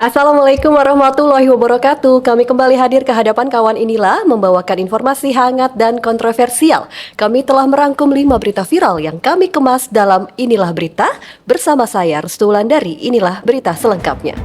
Assalamualaikum warahmatullahi wabarakatuh. Kami kembali hadir ke hadapan kawan inilah membawakan informasi hangat dan kontroversial. Kami telah merangkum 5 berita viral yang kami kemas dalam Inilah Berita. Bersama saya Restu Wulandari, inilah berita selengkapnya.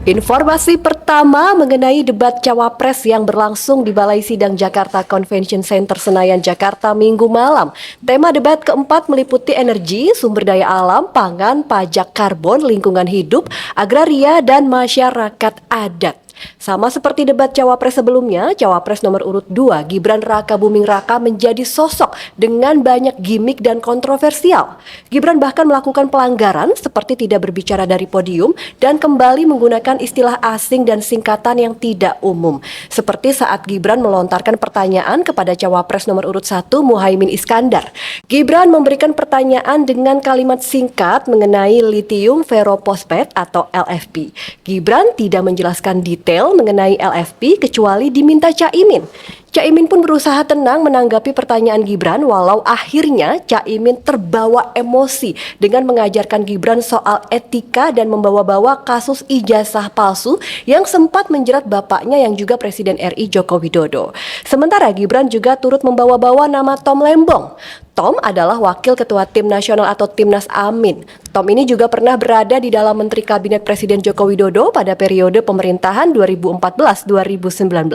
Informasi pertama mengenai debat Cawapres yang berlangsung di Balai Sidang Jakarta Convention Center Senayan, Jakarta Minggu malam. Tema debat keempat meliputi energi, sumber daya alam, pangan, pajak karbon, lingkungan hidup, agraria, dan masyarakat adat. Sama seperti debat Cawapres sebelumnya, Cawapres nomor urut 2 Gibran Raka Buming Raka menjadi sosok dengan banyak gimik dan kontroversial. Gibran bahkan melakukan pelanggaran seperti tidak berbicara dari podium dan kembali menggunakan istilah asing dan singkatan yang tidak umum. Seperti saat Gibran melontarkan pertanyaan kepada Cawapres nomor urut 1 Muhaimin Iskandar. Gibran memberikan pertanyaan dengan kalimat singkat mengenai lithium ferrophosphate atau LFP. Gibran tidak menjelaskan detail mengenai LFP kecuali diminta Caimin. Caimin pun berusaha tenang menanggapi pertanyaan Gibran walau akhirnya Caimin terbawa emosi dengan mengajarkan Gibran soal etika dan membawa-bawa kasus ijazah palsu yang sempat menjerat bapaknya yang juga Presiden RI Joko Widodo. Sementara Gibran juga turut membawa-bawa nama Tom Lembong. Tom adalah wakil ketua tim nasional atau Timnas Amin. Tom ini juga pernah berada di dalam Menteri Kabinet Presiden Joko Widodo pada periode pemerintahan 2014-2019.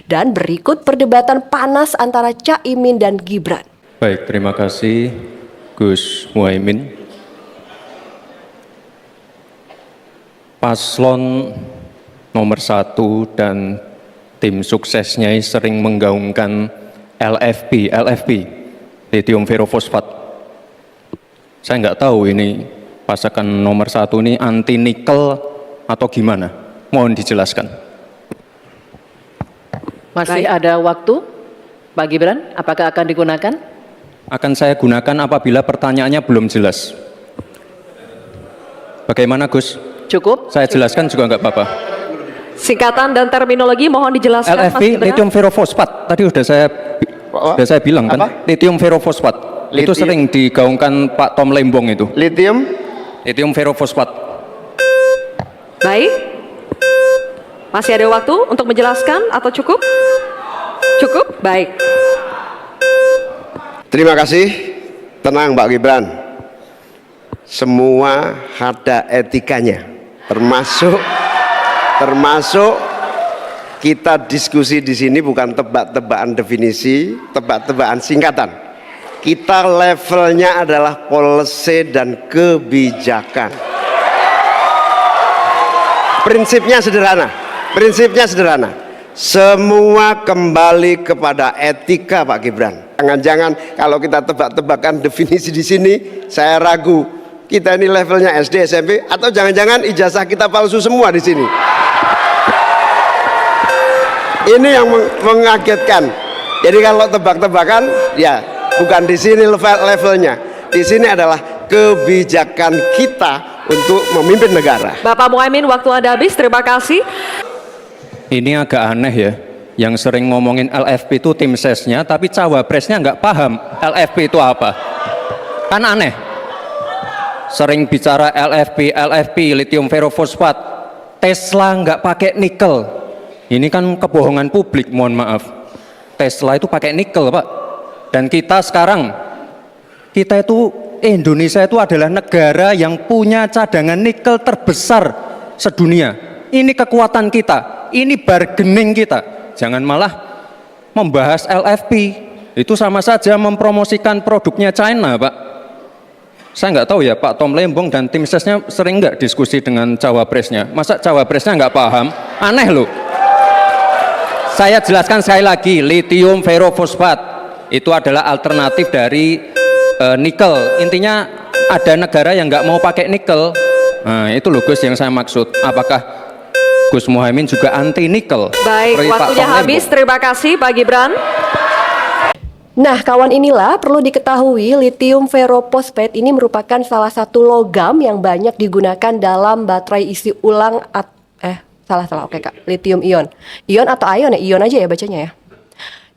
Dan berikut perdebatan panas antara Caimin dan Gibran. Baik, terima kasih Gus Muhaimin. Paslon nomor 1 dan tim suksesnya sering menggaungkan LFP, lithium ferrophosphate. Saya nggak tahu ini pasangan nomor 1 ini anti nikel atau gimana. Mohon dijelaskan. Masih ada waktu, Pak Gibran, apakah akan digunakan? Akan saya gunakan apabila pertanyaannya belum jelas. Bagaimana Gus? Cukup? Saya jelaskan juga nggak apa-apa. Singkatan dan terminologi mohon dijelaskan. LFP, lithium ferrophosphate. Tadi sudah saya bilang kan, lithium ferrophosphate. Itu sering digaungkan Pak Tom Lembong itu. Lithium ferrophosphate. Baik. Masih ada waktu untuk menjelaskan atau cukup? Cukup? Baik. Terima kasih. Tenang Pak Gibran. Semua ada etikanya. Termasuk kita diskusi di sini bukan tebak-tebakan definisi, tebak-tebakan singkatan. Kita levelnya adalah policy dan kebijakan. Prinsipnya sederhana. Semua kembali kepada etika Pak Gibran. Jangan-jangan kalau kita tebak-tebakan definisi di sini, saya ragu kita ini levelnya SD, SMP, atau jangan-jangan ijazah kita palsu semua di sini. Ini yang mengagetkan. Jadi kalau tebak-tebakan, ya bukan di sini levelnya. Di sini adalah kebijakan kita untuk memimpin negara. Bapak Muhaimin, waktu Anda habis. Terima kasih. Ini agak aneh ya. Yang sering ngomongin LFP itu tim sesnya, tapi cawapresnya nggak paham LFP itu apa. Kan aneh. Sering bicara LFP, lithium ferrophosphate. Tesla nggak pakai nikel. Ini kan kebohongan publik, mohon maaf. Tesla itu pakai nikel, Pak. Dan kita sekarang, Indonesia itu adalah negara yang punya cadangan nikel terbesar sedunia. Ini kekuatan kita, ini bargaining kita. Jangan malah membahas LFP. Itu sama saja mempromosikan produknya China, Pak. Saya nggak tahu ya, Pak Tom Lembong dan tim sesnya sering nggak diskusi dengan cawapresnya. Masa cawapresnya nggak paham? Aneh loh. Saya jelaskan sekali lagi, lithium ferrophosphate itu adalah alternatif dari nikel. Intinya ada negara yang nggak mau pakai nikel. Nah, itu loh Gus yang saya maksud. Apakah Gus Muhaimin juga anti nikel? Baik, waktunya habis. Terima kasih Pak Gibran. Nah, kawan inilah perlu diketahui lithium ferrophosphate ini merupakan salah satu logam yang banyak digunakan dalam baterai isi ulang salah oke Kak, lithium ion. Ion atau ion ya? Ion aja ya bacanya ya.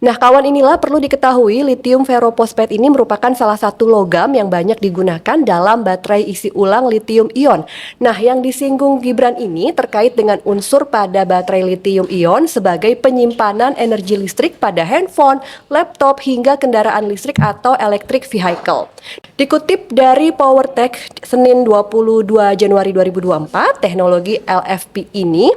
Nah, kawan, inilah perlu diketahui litium ferroposfat ini merupakan salah satu logam yang banyak digunakan dalam baterai isi ulang litium ion. Nah, yang disinggung Gibran ini terkait dengan unsur pada baterai litium ion sebagai penyimpanan energi listrik pada handphone, laptop, hingga kendaraan listrik atau electric vehicle. Dikutip dari PowerTech Senin 22 Januari 2024, teknologi LFP ini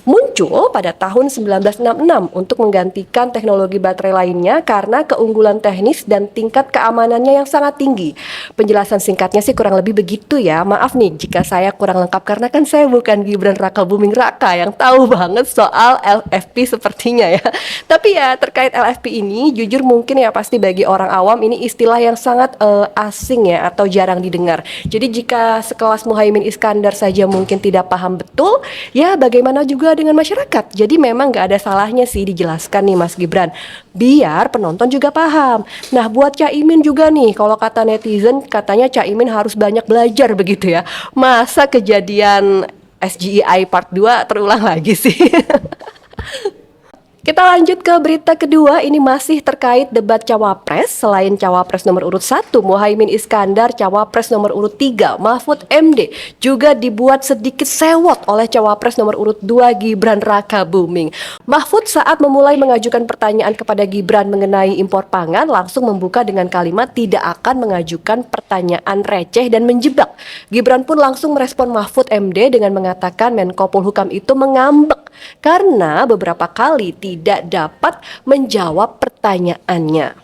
muncul pada tahun 1966 untuk menggantikan teknologi baterai lainnya karena keunggulan teknis dan tingkat keamanannya yang sangat tinggi. Penjelasan singkatnya sih kurang lebih begitu ya. Maaf nih jika saya kurang lengkap karena kan saya bukan Gibran Raka Buming Raka yang tahu banget soal LFP sepertinya ya. Tapi ya terkait LFP ini jujur mungkin ya pasti bagi orang awam ini istilah yang sangat asing ya atau jarang didengar. Jadi jika sekelas Muhaimin Iskandar saja mungkin tidak paham betul, ya bagaimana juga dengan masyarakat. Jadi memang gak ada salahnya sih dijelaskan nih Mas Gibran, biar penonton juga paham. Nah, buat Caimin juga nih, kalau kata netizen katanya Caimin harus banyak belajar begitu ya. Masa kejadian SGEI Part 2 terulang lagi sih? Kita lanjut ke berita kedua, ini masih terkait debat Cawapres. Selain Cawapres nomor urut 1 Muhaimin Iskandar, Cawapres nomor urut 3 Mahfud MD juga dibuat sedikit sewot oleh Cawapres nomor urut 2 Gibran Raka Buming. Mahfud saat memulai mengajukan pertanyaan kepada Gibran mengenai impor pangan langsung membuka dengan kalimat tidak akan mengajukan pertanyaan receh dan menjebak. Gibran pun langsung merespon Mahfud MD dengan mengatakan Menko Polhukam itu mengambek karena beberapa kali tidak dapat menjawab pertanyaannya.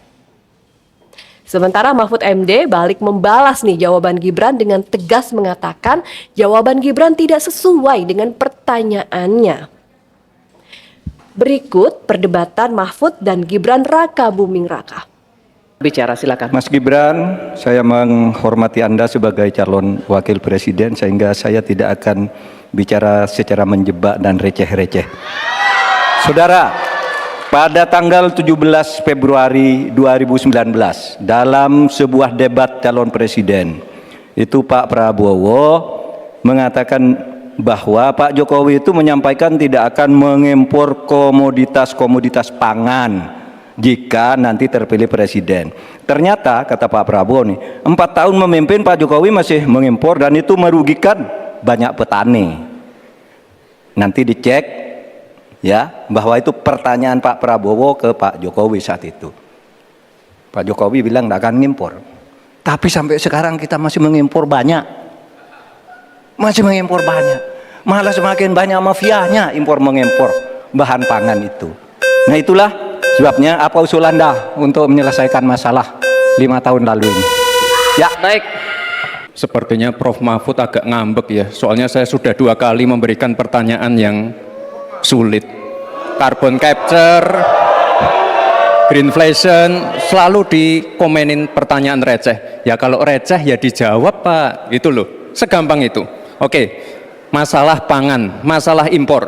Sementara Mahfud MD balik membalas nih jawaban Gibran dengan tegas mengatakan jawaban Gibran tidak sesuai dengan pertanyaannya. Berikut perdebatan Mahfud dan Gibran Raka Buming Raka. Bicara silakan. Mas Gibran, saya menghormati Anda sebagai calon wakil presiden sehingga saya tidak akan bicara secara menjebak dan receh-receh. Saudara, pada tanggal 17 Februari 2019 dalam sebuah debat calon presiden itu Pak Prabowo mengatakan bahwa Pak Jokowi itu menyampaikan tidak akan mengimpor komoditas-komoditas pangan jika nanti terpilih presiden. Ternyata kata Pak Prabowo nih, 4 tahun memimpin Pak Jokowi masih mengimpor dan itu merugikan banyak petani. Nanti dicek ya bahwa itu pertanyaan Pak Prabowo ke Pak Jokowi saat itu. Pak Jokowi bilang tidak akan ngimpor. Tapi sampai sekarang kita masih mengimpor banyak. Masih mengimpor banyak. Malah semakin banyak mafianya impor mengimpor bahan pangan itu. Nah itulah sebabnya apa usul Anda untuk menyelesaikan masalah 5 tahun lalu ini? Ya, Baik. Sepertinya Prof. Mahfud agak ngambek ya, soalnya saya sudah 2 kali memberikan pertanyaan yang sulit. Carbon capture, greenflation, selalu dikomenin pertanyaan receh. Ya kalau receh ya dijawab Pak, gitu loh, segampang itu. Oke, masalah pangan, masalah impor.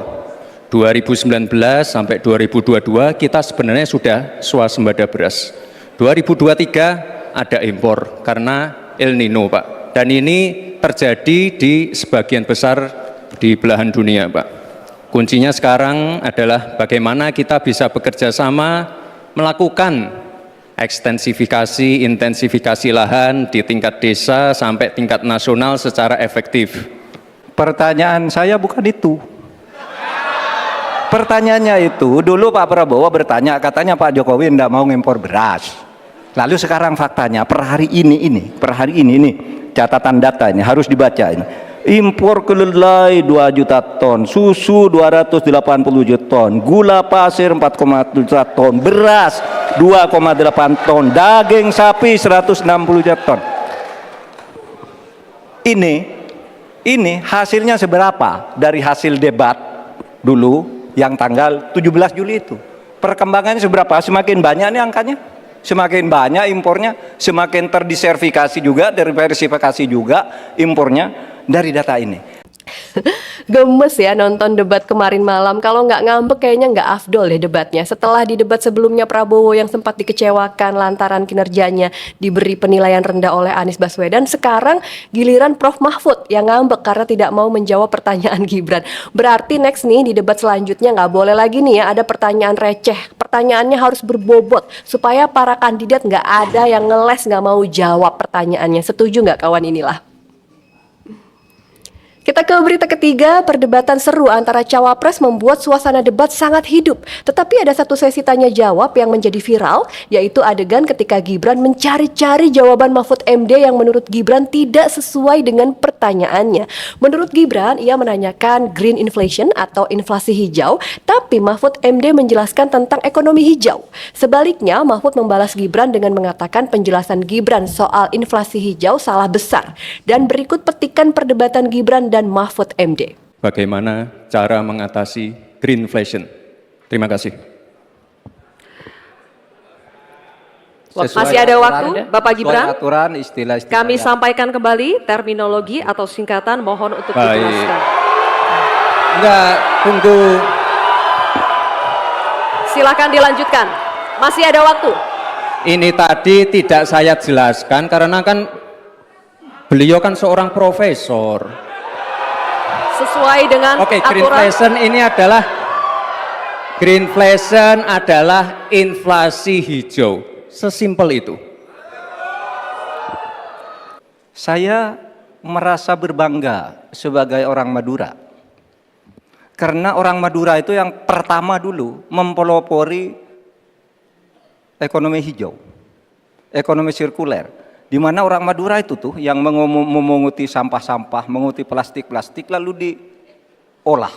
2019 sampai 2022 kita sebenarnya sudah swasembada beras. 2023 ada impor karena El Nino Pak. Dan ini terjadi di sebagian besar di belahan dunia Pak. Kuncinya sekarang adalah bagaimana kita bisa bekerja sama melakukan ekstensifikasi, intensifikasi lahan di tingkat desa sampai tingkat nasional secara efektif. pertanyaan saya bukan itu. Pertanyaannya itu, dulu Pak Prabowo bertanya, katanya Pak Jokowi tidak mau ngimpor beras. Lalu sekarang faktanya per hari ini, catatan data ini harus dibaca ini. Impor kedelai 2 juta ton, susu 280 juta ton, gula pasir 4,1 juta ton, beras 2,8 ton, daging sapi 160 juta ton. Ini hasilnya seberapa dari hasil debat dulu yang tanggal 17 Juli itu. Perkembangannya seberapa? Semakin banyak nih angkanya. Semakin banyak impornya, semakin terdiversifikasi juga, diversifikasi juga impornya dari data ini. Gemes ya nonton debat kemarin malam. Kalau nggak ngambek kayaknya nggak afdol deh debatnya. Setelah di debat sebelumnya Prabowo yang sempat dikecewakan lantaran kinerjanya diberi penilaian rendah oleh Anies Baswedan, sekarang giliran Prof Mahfud yang ngambek karena tidak mau menjawab pertanyaan Gibran. Berarti next nih di debat selanjutnya nggak boleh lagi nih ya ada pertanyaan receh. Pertanyaannya harus berbobot supaya para kandidat nggak ada yang ngeles nggak mau jawab pertanyaannya. Setuju nggak kawan inilah? Kita ke berita ketiga, perdebatan seru antara cawapres membuat suasana debat sangat hidup. Tetapi ada satu sesi tanya jawab yang menjadi viral, yaitu adegan ketika Gibran mencari-cari jawaban Mahfud MD yang menurut Gibran tidak sesuai dengan pertanyaannya. Menurut Gibran, ia menanyakan green inflation atau inflasi hijau, tapi Mahfud MD menjelaskan tentang ekonomi hijau. Sebaliknya, Mahfud membalas Gibran dengan mengatakan penjelasan Gibran soal inflasi hijau salah besar. Dan berikut petikan perdebatan Gibran dan Mahfud MD. Bagaimana cara mengatasi greenflation? Terima kasih. Masih ada waktu, Bapak Gibran. Aturan istilah-istilah. Kami sampaikan kembali terminologi atau singkatan, mohon untuk dijelaskan. Enggak, tunggu. Silakan dilanjutkan. Masih ada waktu. Ini tadi tidak saya jelaskan karena kan beliau kan seorang profesor. Sesuai dengan Oke, aturan. greenflation adalah inflasi hijau. Sesimpel itu. Saya merasa berbangga sebagai orang Madura. Karena orang Madura itu yang pertama dulu mempelopori ekonomi hijau, ekonomi sirkuler. Di mana orang Madura itu tuh yang memunguti sampah-sampah, menguti plastik-plastik lalu diolah.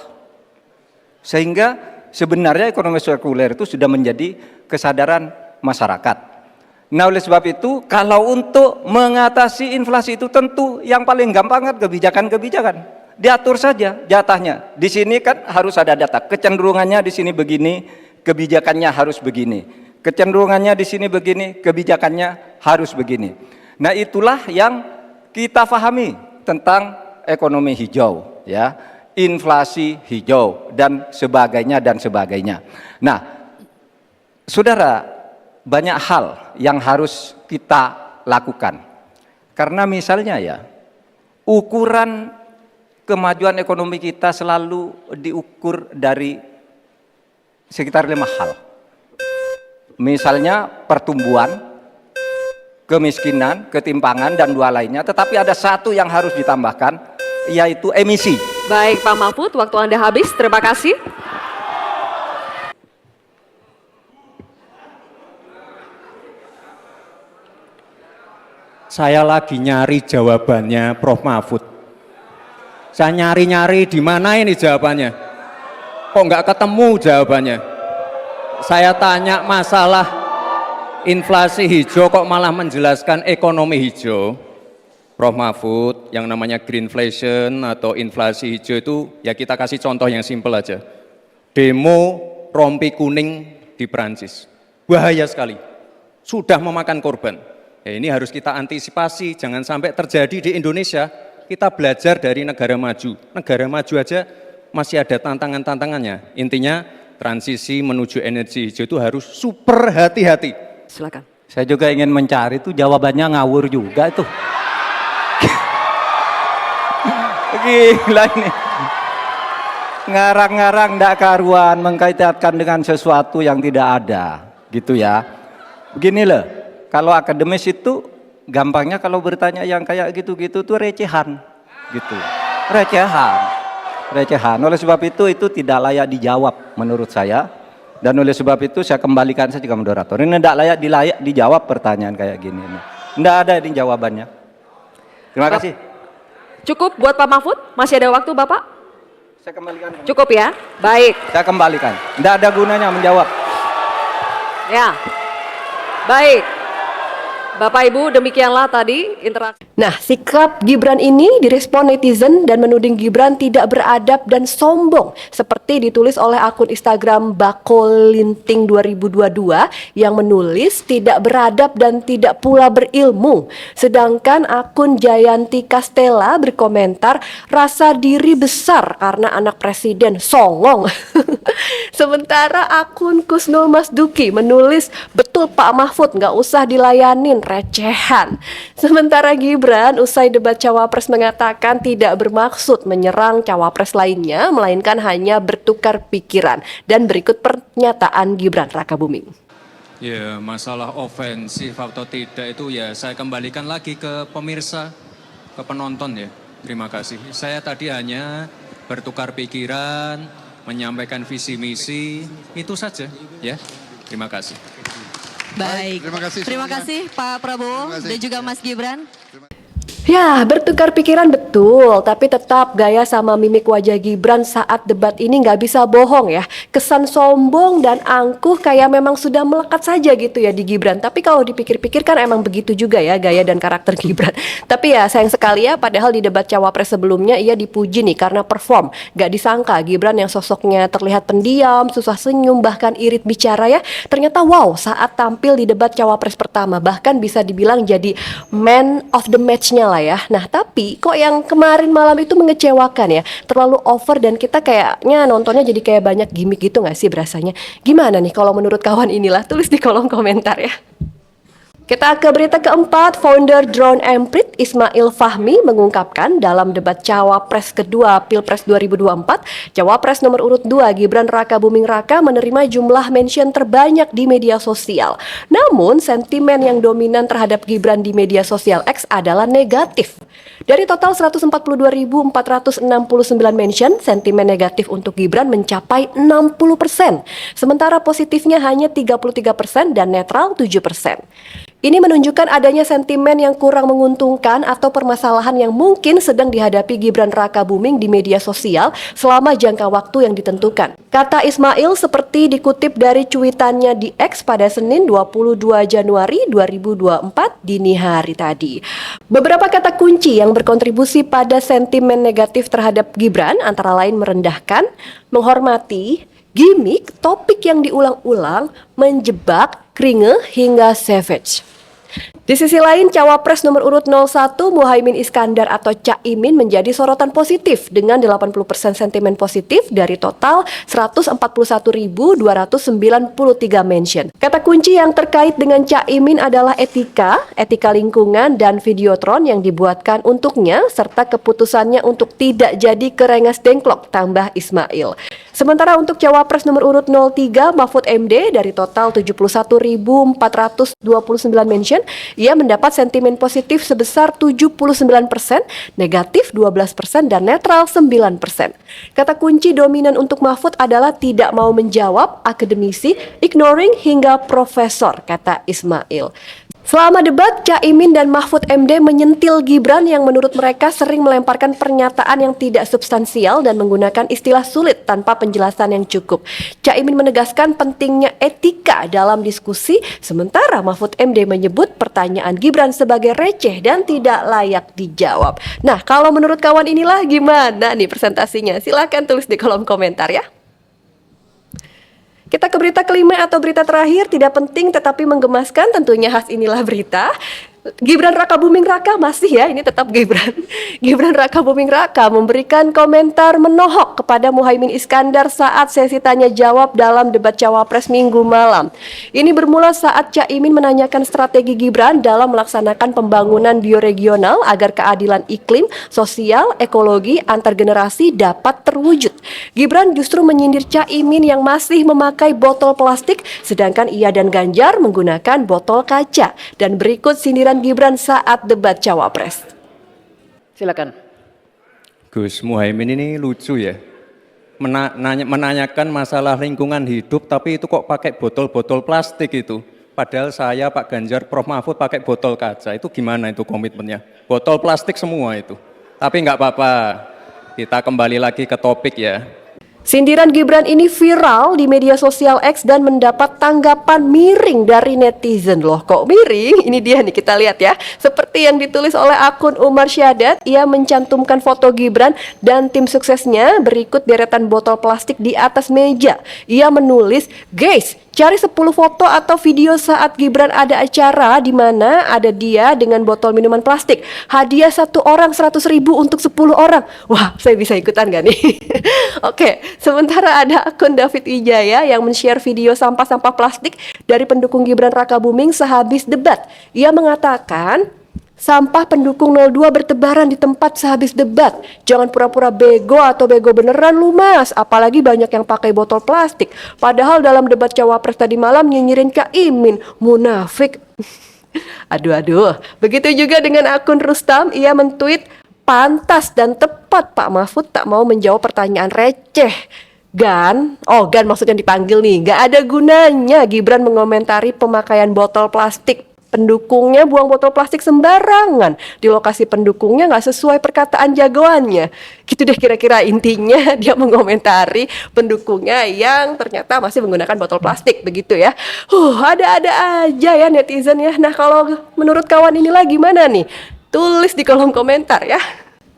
Sehingga sebenarnya ekonomi sirkuler itu sudah menjadi kesadaran masyarakat. Nah, oleh sebab itu kalau untuk mengatasi inflasi itu tentu yang paling gampang kan kebijakan-kebijakan. Diatur saja jatahnya. Di sini kan harus ada data. Kecenderungannya di sini begini, kebijakannya harus begini. Kecenderungannya di sini begini, kebijakannya harus begini. Nah, itulah yang kita pahami tentang ekonomi hijau, ya, inflasi hijau dan sebagainya dan sebagainya. Nah, saudara, banyak hal yang harus kita lakukan. Karena misalnya ya, ukuran kemajuan ekonomi kita selalu diukur dari sekitar 5 hal. Misalnya pertumbuhan, kemiskinan, ketimpangan, dan 2 lainnya. Tetapi ada satu yang harus ditambahkan, yaitu emisi. Baik Pak Mahfud, waktu Anda habis. Terima kasih. Saya lagi nyari jawabannya Prof Mahfud. Saya nyari-nyari di mana ini jawabannya. Kok nggak ketemu jawabannya? Saya tanya masalah inflasi hijau kok malah menjelaskan ekonomi hijau. Prof Mahfud, yang namanya greenflation atau inflasi hijau itu ya kita kasih contoh yang simpel aja. Demo rompi kuning di Perancis. Bahaya sekali. Sudah memakan korban. Ya, ini harus kita antisipasi, jangan sampai terjadi di Indonesia. Kita belajar dari negara maju. Negara maju aja masih ada tantangan-tantangannya. Intinya transisi menuju energi hijau itu harus super hati-hati. Silakan. Saya juga ingin mencari itu jawabannya ngawur juga itu. Gila ini. Ngarang-ngarang ndak karuan mengkaitkan dengan sesuatu yang tidak ada, gitu ya. Begini loh, kalau akademis itu gampangnya kalau bertanya yang kayak gitu-gitu tuh recehan, gitu. Recehan. Oleh sebab itu tidak layak dijawab menurut saya. Dan oleh sebab itu saya kembalikan saja ke moderator. Ini tidak layak dijawab pertanyaan kayak gini. Tidak ada ini jawabannya. Terima kasih. Cukup buat Pak Mahfud? Masih ada waktu Bapak? Saya kembalikan. Cukup ya? Baik. Saya kembalikan. Tidak ada gunanya menjawab. Ya. Baik. Bapak Ibu, demikianlah tadi interaksi. Nah, sikap Gibran ini direspon netizen dan menuding Gibran tidak beradab dan sombong seperti ditulis oleh akun Instagram Bakolinting 2022 yang menulis tidak beradab dan tidak pula berilmu. Sedangkan akun Jayanti Castella berkomentar rasa diri besar karena anak presiden songong. Sementara akun Kusnul Masduki menulis betul Pak Mahfud nggak usah dilayanin, recehan. Sementara Gibran usai debat cawapres mengatakan tidak bermaksud menyerang cawapres lainnya, melainkan hanya bertukar pikiran. Dan berikut pernyataan Gibran Rakabuming. Ya, masalah ofensif atau tidak itu ya saya kembalikan lagi ke pemirsa, ke penonton ya. Terima kasih. Saya tadi hanya bertukar pikiran, menyampaikan visi misi, itu saja ya. Terima kasih. Baik, terima kasih Pak Prabowo dan juga Mas Gibran. Ya, bertukar pikiran betul, tapi tetap gaya sama mimik wajah Gibran saat debat ini nggak bisa bohong ya. Kesan sombong dan angkuh kayak memang sudah melekat saja gitu ya di Gibran. Tapi kalau dipikir-pikir kan emang begitu juga ya gaya dan karakter Gibran. Tapi ya sayang sekali ya, padahal di debat cawapres sebelumnya ia dipuji nih karena perform. Gak disangka Gibran yang sosoknya terlihat pendiam, susah senyum, bahkan irit bicara ya. Ternyata wow, saat tampil di debat cawapres pertama bahkan bisa dibilang jadi man of the match-nya lah ya. Nah, tapi kok yang kemarin malam itu mengecewakan ya, terlalu over dan kita kayaknya nontonnya jadi kayak banyak gimmick gitu gak sih berasanya? Gimana nih kalau menurut kawan inilah, tulis di kolom komentar ya. Kita ke berita keempat, founder Drone Emprit Ismail Fahmi mengungkapkan dalam debat Cawapres kedua Pilpres 2024, Cawapres nomor urut 2 Gibran Rakabuming Raka menerima jumlah mention terbanyak di media sosial. Namun, sentimen yang dominan terhadap Gibran di media sosial X adalah negatif. Dari total 142.469 mention, sentimen negatif untuk Gibran mencapai 60%. Sementara positifnya hanya 33% dan netral 7%. Ini menunjukkan adanya sentimen yang kurang menguntungkan atau permasalahan yang mungkin sedang dihadapi Gibran Rakabuming di media sosial selama jangka waktu yang ditentukan. Kata Ismail seperti dikutip dari cuitannya di X pada Senin 22 Januari 2024 dini hari tadi. Beberapa kata kunci yang berkontribusi pada sentimen negatif terhadap Gibran antara lain merendahkan, menghormati, gimmick, topik yang diulang-ulang, menjebak, kringeh, hingga savage. Di sisi lain, Cawapres nomor urut 01 Muhaimin Iskandar atau Caimin menjadi sorotan positif dengan 80% sentimen positif dari total 141.293 mention. Kata kunci yang terkait dengan Caimin adalah etika lingkungan dan videotron yang dibuatkan untuknya serta keputusannya untuk tidak jadi kerengas dengklok, tambah Ismail. Sementara untuk Cawapres nomor urut 03 Mahfud MD dari total 71.429 mention, ia mendapat sentimen positif sebesar 79%, negatif 12% dan netral 9%. Kata kunci dominan untuk Mahfud adalah tidak mau menjawab, akademisi, ignoring hingga profesor, kata Ismail. Selama debat, Caimin dan Mahfud MD menyentil Gibran yang menurut mereka sering melemparkan pernyataan yang tidak substansial dan menggunakan istilah sulit tanpa penjelasan yang cukup. Caimin menegaskan pentingnya etika dalam diskusi, sementara Mahfud MD menyebut pertanyaan Gibran sebagai receh dan tidak layak dijawab. Nah, kalau menurut kawan inilah gimana nih presentasinya? Silahkan tulis di kolom komentar ya. Kita ke berita kelima atau berita terakhir, tidak penting tetapi menggemaskan, tentunya khas inilah berita. Gibran Rakabuming Raka masih ya, ini tetap Gibran. Gibran Rakabuming Raka memberikan komentar menohok kepada Muhaimin Iskandar saat sesi tanya jawab dalam debat Cawapres Minggu malam. Ini bermula saat Caimin menanyakan strategi Gibran dalam melaksanakan pembangunan bioregional agar keadilan iklim, sosial, ekologi, antar generasi dapat terwujud. Gibran justru menyindir Caimin yang masih memakai botol plastik, sedangkan ia dan Ganjar menggunakan botol kaca. Dan berikut sindiran Gibran saat debat Cawapres. Silakan. Gus Muhaimin ini lucu ya, menanyakan masalah lingkungan hidup tapi itu kok pakai botol-botol plastik itu. Padahal saya, Pak Ganjar, Prof Mahfud pakai botol kaca, itu gimana itu komitmennya? Botol plastik semua itu. Tapi nggak apa-apa, kita kembali lagi ke topik ya. Sindiran Gibran ini viral di media sosial X dan mendapat tanggapan miring dari netizen. Loh, kok miring? Ini dia nih, kita lihat ya. Seperti yang ditulis oleh akun Umar Syadat, ia mencantumkan foto Gibran dan tim suksesnya berikut deretan botol plastik di atas meja. Ia menulis, "Guys, cari 10 foto atau video saat Gibran ada acara di mana ada dia dengan botol minuman plastik. Hadiah satu orang 100.000 untuk 10 orang. Wah, saya bisa ikutan gak nih? Oke, sementara ada akun David Wijaya yang men-share video sampah-sampah plastik dari pendukung Gibran Rakabuming sehabis debat. Ia mengatakan, sampah pendukung 02 bertebaran di tempat sehabis debat. Jangan pura-pura bego atau bego beneran lu mas. Apalagi banyak yang pakai botol plastik. Padahal dalam debat cawapres tadi malam nyinyirin Kak Imin. Munafik. Aduh. Begitu juga dengan akun Rustam. Ia men-tweet, pantas dan tepat Pak Mahfud tak mau menjawab pertanyaan receh. Gan maksudnya dipanggil nih. Gak ada gunanya Gibran mengomentari pemakaian botol plastik. Pendukungnya buang botol plastik sembarangan di lokasi pendukungnya nggak sesuai perkataan jagoannya. Gitu deh kira-kira intinya dia mengomentari pendukungnya yang ternyata masih menggunakan botol plastik begitu ya. Ada-ada aja ya netizen ya. Nah kalau menurut kawan inilah gimana nih? Tulis di kolom komentar ya.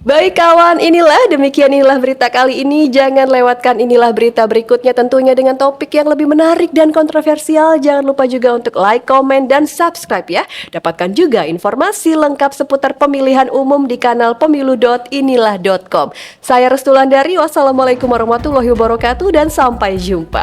Baik kawan, demikian berita kali ini. Jangan lewatkan berita berikutnya tentunya dengan topik yang lebih menarik dan kontroversial. Jangan lupa juga untuk like, komen, dan subscribe ya. Dapatkan juga informasi lengkap seputar pemilihan umum di kanal pemilu.inilah.com. Saya Restulandari, wassalamualaikum warahmatullahi wabarakatuh dan sampai jumpa.